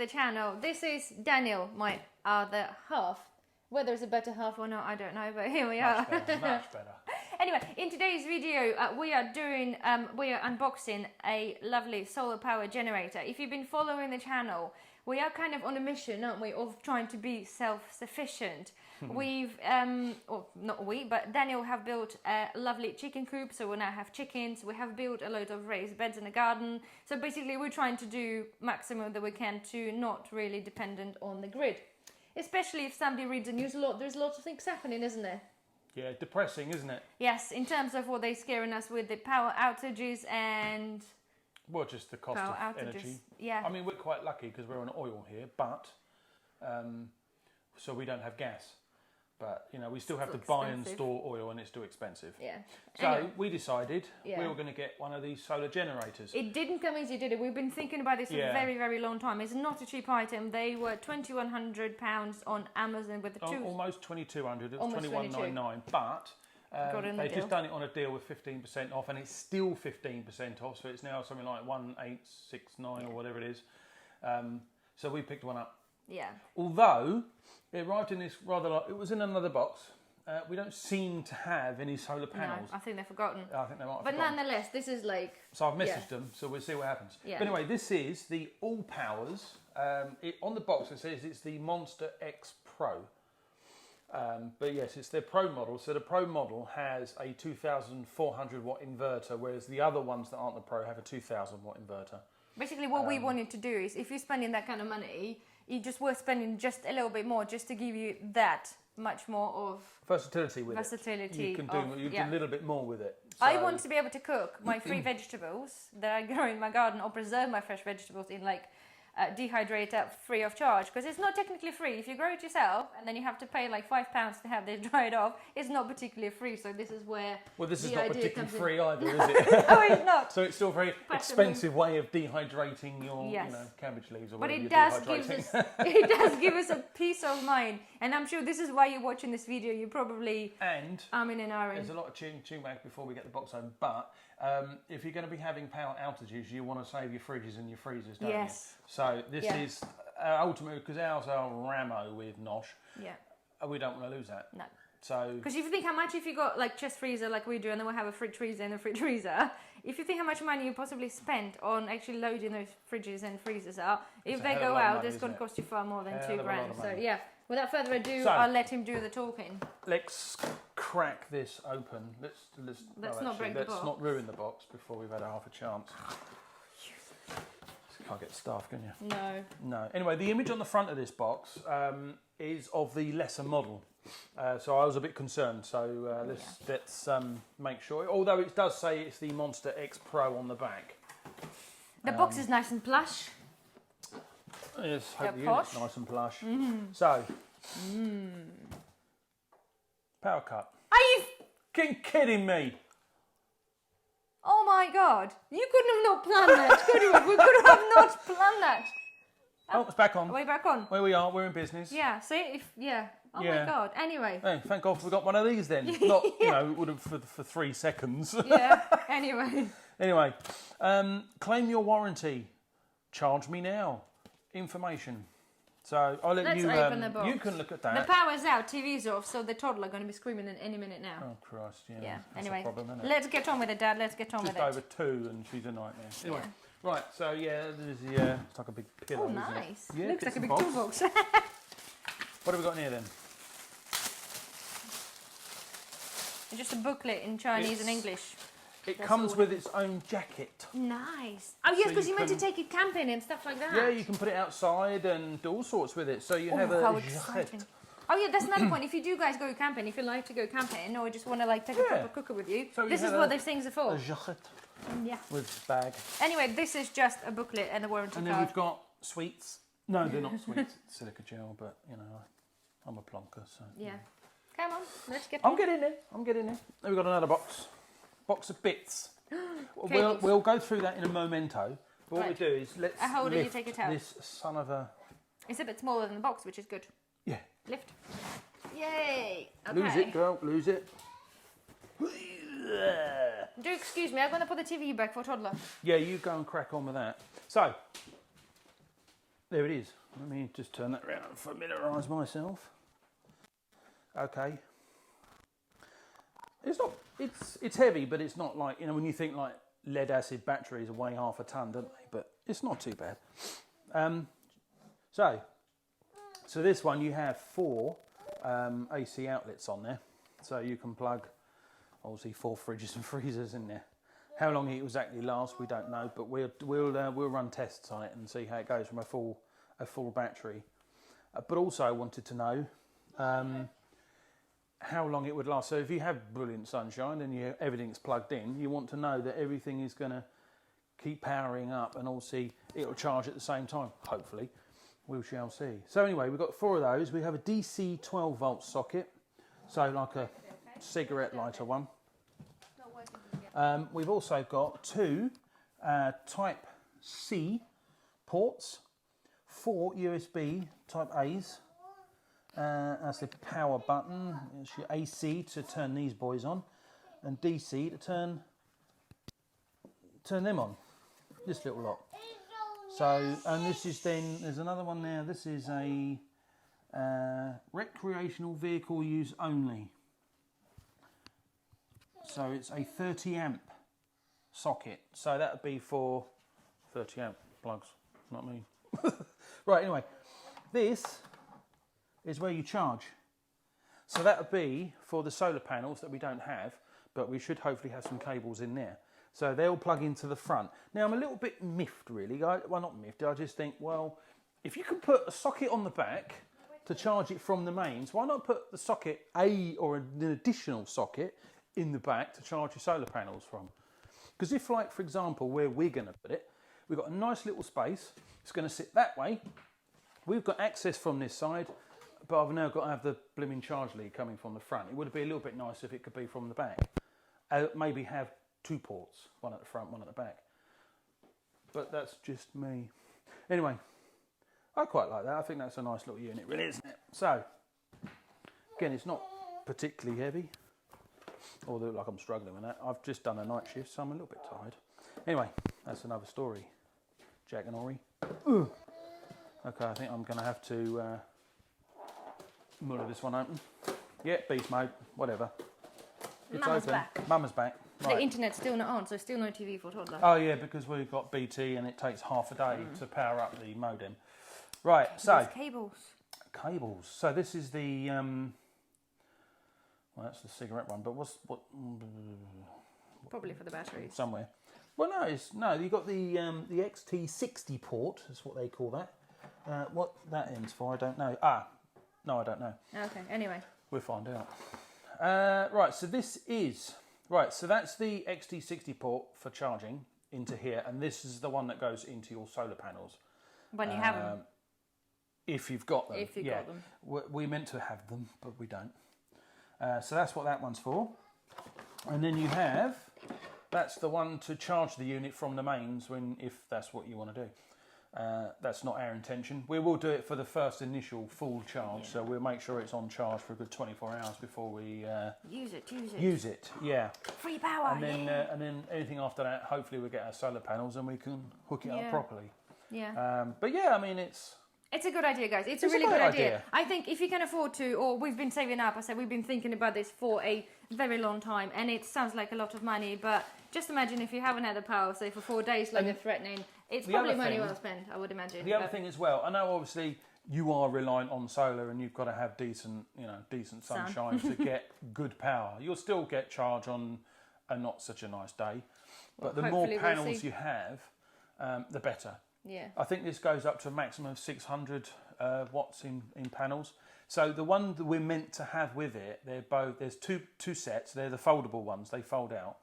channel. This is Daniel, my other half. Whether it's a better half or not, I don't know, but here we are. Much better. Anyway, in today's video, we are unboxing a lovely solar power generator. If you've been following the channel, we are kind of on a mission, aren't we, of trying to be self-sufficient. We've, but Daniel have built a lovely chicken coop, so we now have chickens. We have built a load of raised beds in the garden. So basically, we're trying to do maximum that we can to not really dependent on the grid. Especially if somebody reads the news a lot, there's lots of things happening, isn't there? Yeah, depressing, isn't it? Yes, in terms of what they're scaring us with the power outages and... Well, just the cost of energy. Yeah. I mean, we're quite lucky because we're on oil here, but so we don't have gas. But, you know, we still have to buy and store oil and it's too expensive. Yeah. So anyway, we decided we were going to get one of these solar generators. It didn't come easy, did it? We've been thinking about this for a very, very long time. It's not a cheap item. They were £2,100 on Amazon with the two... Almost 2,200. It was 21.99, but... they've just done it on a deal with 15% off, and it's still 15% off, so it's now something like 1,869 or whatever it is. So we picked one up. Yeah. Although it arrived in this it was in another box. We don't seem to have any solar panels. No, I think they've forgotten. I think they might have But forgotten. nonetheless, this is like... So I've messaged them, so we'll see what happens. Yeah. But anyway, this is the ALLPOWERS. On the box it says it's the Monster X Pro. But yes, it's their Pro model. So the Pro model has a 2,400 watt inverter, whereas the other ones that aren't the Pro have a 2,000 watt inverter. Basically, what we wanted to do is, if you're spending that kind of money, it's just worth spending just a little bit more, just to give you that much more of versatility with it. You can do a little bit more with it. So I want to be able to cook my free vegetables that I grow in my garden, or preserve my fresh vegetables in like dehydrator free of charge, because it's not technically free. If you grow it yourself and then you have to pay like £5 to have this dried off, it's not particularly free. So this is where this is not particularly free either, is it? No, it's not. So it's still a very expensive way of dehydrating your cabbage leaves or whatever you're dehydrating. It does give us a peace of mind, and I'm sure this is why you're watching this video. You probably in an hour. There's a lot of chewing back before we get the box home, but if you're going to be having power outages, you want to save your fridges and your freezers, don't you? So this is ultimately, because ours are Ramo with Nosh. Yeah. We don't want to lose that. No. So because if you think how much, if you got like chest freezer like we do, and then we'll have a fridge freezer and a fridge freezer, if you think how much money you possibly spent on actually loading those fridges and freezers up, if they go out, it's going to cost you far more than £2,000. So yeah. Without further ado, I'll let him do the talking. Let's crack this open. Let's not ruin the box before we've had half a chance. You can't get stuff, can you? No. No. Anyway, the image on the front of this box is of the lesser model. So I was a bit concerned. So let's make sure. Although it does say it's the Monster X Pro on the back. The box is nice and plush. Yes, hope the unit's nice and plush. So, power cut. Are you kidding me? Oh my God! You couldn't have not planned that, could you? We could have not planned that. Oh, it's back on. Are we back on? Where we are, we're in business. Yeah. See, Oh my God. Anyway. Hey, thank God we got one of these then. Not, it would have for 3 seconds. Yeah. Anyway. Anyway, claim your warranty. Charge me now. Information. So I'll let you. Open the box. You can look at that. The power's out, TV's off, so the toddler going to be screaming in any minute now. Oh Christ! Yeah. Yeah. That's Anyway, a problem, isn't it? Let's get on with it, Dad. Let's get on with it. Just over 2, and she's a nightmare. Anyway, right. So it's like a big pillow. Oh, nice. Yeah, looks like a big box. toolbox. What have we got in here then? Just a booklet in Chinese and English. It comes with its own jacket. Nice. Oh yes, because you meant to take it camping and stuff like that. Yeah, you can put it outside and do all sorts with it. So you have a jacket. Oh yeah, that's another point. If you do guys go camping, if you like to go camping or just want to like take a proper cooker with you, so this is what those things are for. A jacket. Yeah. With bag. Anyway, this is just a booklet and a warranty card. And then we've got sweets. No, they're not sweets. It's silica gel, but you know, I'm a plonker, so. Yeah. Come on, let's get on. I'm getting there. Then we've got another box. Box of bits. We'll go through that in a momento. But what we do is let's lift take it out? this son of a... It's a bit smaller than the box, which is good. Yeah. Lift. Yay. Okay. Lose it, girl. Lose it. Do excuse me, I'm going to put the TV back for toddler. Yeah, you go and crack on with that. So, there it is. Let me just turn that around and familiarise myself. Okay. It's not. It's heavy, but it's not like, you know, when you think like lead acid batteries weigh half a ton, don't they? But it's not too bad. So this one you have 4 AC outlets on there, so you can plug obviously 4 fridges and freezers in there. How long it exactly lasts, we don't know, but we'll run tests on it and see how it goes from a full battery. But also I wanted to know how long it would last. So if you have brilliant sunshine and everything's plugged in, you want to know that everything is going to keep powering up, and also it'll charge at the same time, hopefully. We shall see. So anyway, we've got 4 of those. We have a DC 12 volt socket, so like a cigarette lighter one. We've also got 2 Type C ports, 4 USB Type A's. That's the power button. It's your AC to turn these boys on, and DC to turn them on. This little lot. So, and this is then, there's another one there. This is a recreational vehicle use only. So it's a 30 amp socket. So that would be for 30 amp plugs, not me. Right, anyway, this is where you charge. So that would be for the solar panels that we don't have, but we should hopefully have some cables in there. So they'll plug into the front. Now I'm a little bit miffed really. Well, not miffed, I just think, well, if you can put a socket on the back to charge it from the mains, why not put the socket or an additional socket in the back to charge your solar panels from? Because if, like, for example, where we're going to put it, we've got a nice little space, it's going to sit that way, we've got access from this side, but I've now got to have the blooming charge lead coming from the front. It would be a little bit nice if it could be from the back. Maybe have 2 ports, one at the front, one at the back. But that's just me. Anyway, I quite like that. I think that's a nice little unit, really, isn't it? So, again, it's not particularly heavy, although like I'm struggling with that. I've just done a night shift, so I'm a little bit tired. Anyway, that's another story. Jack and Ori. Ugh. Okay, I think I'm going to have to muller this one open. Yeah, beast mode, whatever. It's Mama's open. back. Mama's back. Right. The internet's still not on, so still no TV for toddler. Oh yeah, because we've got BT and it takes half a day to power up the modem. Right, so cables. So this is the well, that's the cigarette one, but what? Probably for the batteries. Somewhere. Well, no. You got the XT60 port. Is what they call that. What that ends for, I don't know. No, I don't know. Okay. Anyway, we'll find out. Right. So this is. Right, so that's the XT60 port for charging into here, and this is the one that goes into your solar panels. When you have them. If you've got them. If you've got them. We meant to have them, but we don't. So that's what that one's for. And then you have, that's the one to charge the unit from the mains if that's what you want to do. That's not our intention. We will do it for the first initial full charge, so we'll make sure it's on charge for a good 24 hours before we use it. Use it, yeah. Free power. And then anything after that, hopefully we'll get our solar panels and we can hook it up properly. Yeah. But yeah, I mean it's a good idea, guys. It's a really good idea. I think if you can afford to, or we've been saving up. I said we've been thinking about this for a very long time, and it sounds like a lot of money, but just imagine if you haven't had the power, say for 4 days, like they're threatening. It's probably money well spent, I would imagine. The other thing as well, I know obviously you are reliant on solar and you've got to have decent sunshine to get good power. You'll still get charge on a not such a nice day, but the more panels you have, the better. Yeah. I think this goes up to a maximum of 600 watts in panels. So the one that we're meant to have with it, there's two sets. They're the foldable ones. They fold out.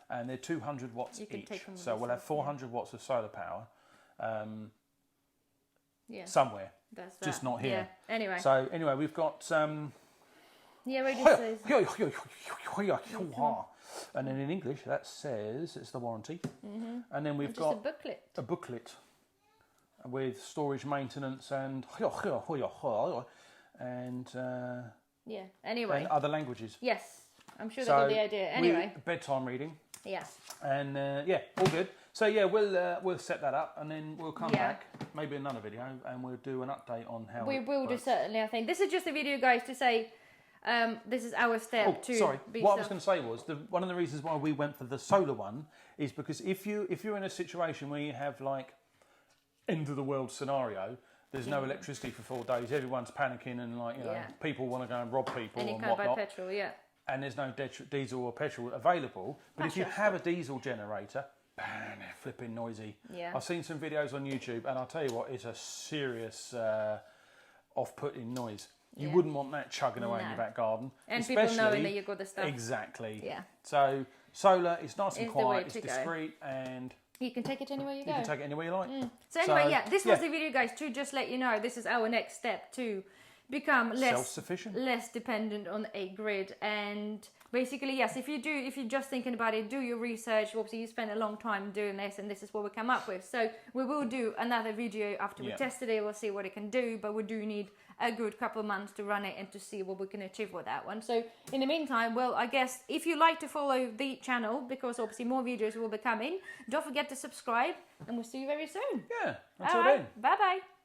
And they're 200 watts each. So we'll have 400 watts of solar power somewhere. That's just not here. Yeah. Anyway. So anyway, we've got... yeah, where it says... And then in English, that says it's the warranty. Mm-hmm. And then we've got a booklet with storage, maintenance, and anyway, and other languages. Yes, I'm sure they got the idea. Anyway, bedtime reading. Yeah. And yeah, all good. So yeah, we'll set that up, and then we'll come back, maybe another video, and we'll do an update on how we it will works. do, certainly. I think this is just a video, guys, to say this is our step to sorry. be What I was going to say was one of the reasons why we went for the solar one is because if you're in a situation where you have like end of the world scenario, there's no electricity for 4 days, everyone's panicking, and like people want to go and rob people and you and can't whatnot. buy petrol, And there's no diesel or petrol available. But if you have a diesel generator, bang, they're flipping noisy. Yeah. I've seen some videos on YouTube, and I'll tell you what, it's a serious off-putting noise. You wouldn't want that chugging away in your back garden. And people knowing that you've got the stuff. Exactly. Yeah. So solar, it's nice and It's the way quiet, it's to go. discreet, and you can take it anywhere you go. you can take it anywhere you like. So anyway, this was the video, guys, to just let you know this is our next step to become Self-sufficient. less dependent on a grid. And basically, yes, if you're just thinking about it, do your research. Obviously, you spent a long time doing this, and this is what we come up with. So we will do another video after we tested it. We'll see what it can do, but we do need a good couple of months to run it and to see what we can achieve with that one. So in the meantime, well, I guess if you like to follow the channel, because obviously more videos will be coming, don't forget to subscribe, and we'll see you very soon. Yeah, until All right, then. bye-bye.